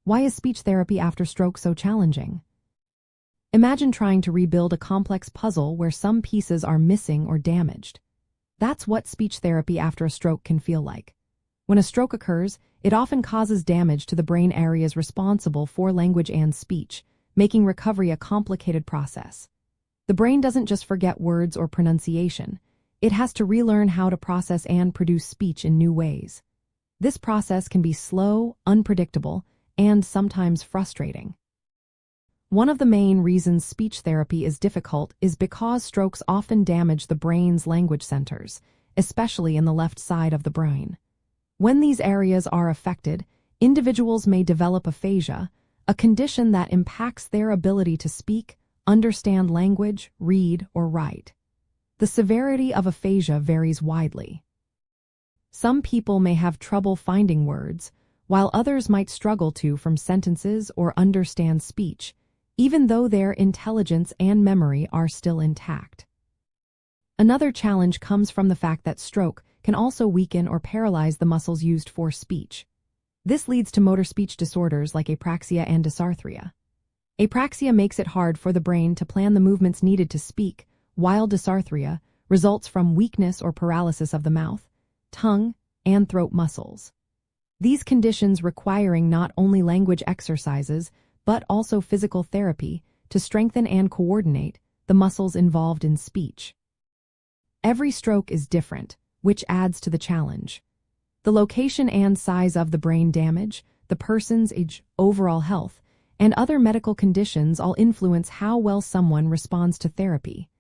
Why is speech therapy after stroke so challenging? Imagine trying to rebuild a complex puzzle where some pieces are missing or damaged. That's what speech therapy after a stroke can feel like. When a stroke occurs, it often causes damage to the brain areas responsible for language and speech, making recovery a complicated process. The brain doesn't just forget words or pronunciation. It has to relearn how to process and produce speech in new ways. This process can be slow, unpredictable, and sometimes frustrating. One of the main reasons speech therapy is difficult is because strokes often damage the brain's language centers, especially in the left side of the brain. When these areas are affected, individuals may develop aphasia, a condition that impacts their ability to speak, understand language, read, or write. The severity of aphasia varies widely. Some people may have trouble finding words, while others might struggle to form sentences or understand speech, even though their intelligence and memory are still intact. Another challenge comes from the fact that stroke can also weaken or paralyze the muscles used for speech. This leads to motor speech disorders like Apraxia and Dysarthria. Apraxia makes it hard for the brain to plan the movements needed to speak, while Dysarthria results from weakness or paralysis of the mouth, tongue, and throat muscles. These conditions requiring not only language exercises, but also physical therapy to strengthen and coordinate the muscles involved in speech. Every stroke is different, which adds to the challenge. The location and size of the brain damage, the person's age, overall health, and other medical conditions all influence how well someone responds to therapy.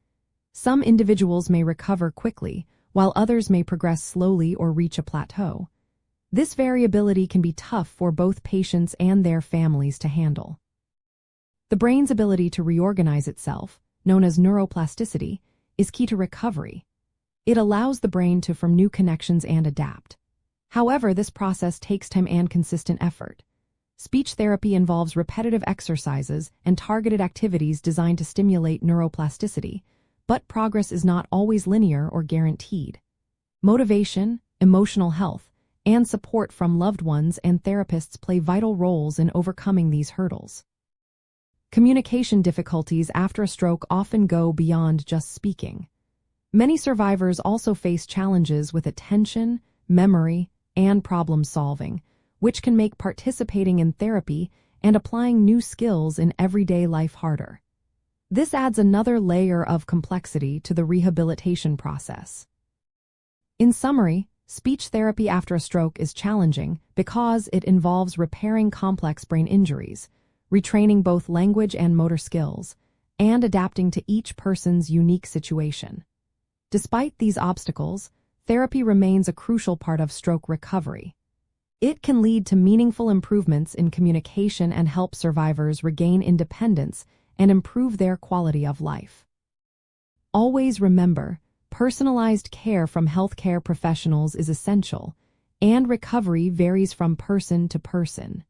Some individuals may recover quickly, while others may progress slowly or reach a plateau. This variability can be tough for both patients and their families to handle. The brain's ability to reorganize itself, known as neuroplasticity, is key to recovery. It allows the brain to form new connections and adapt. However, this process takes time and consistent effort. Speech therapy involves repetitive exercises and targeted activities designed to stimulate neuroplasticity, but progress is not always linear or guaranteed. Motivation, emotional health, and support from loved ones and therapists play vital roles in overcoming these hurdles. Communication difficulties after a stroke often go beyond just speaking. Many survivors also face challenges with attention, memory, and problem solving, which can make participating in therapy and applying new skills in everyday life harder. This adds another layer of complexity to the rehabilitation process. In summary, speech therapy after a stroke is challenging because it involves repairing complex brain injuries, retraining both language and motor skills, and adapting to each person's unique situation. Despite these obstacles, therapy remains a crucial part of stroke recovery. It can lead to meaningful improvements in communication and help survivors regain independence and improve their quality of life. Always remember, personalized care from healthcare professionals is essential, and recovery varies from person to person.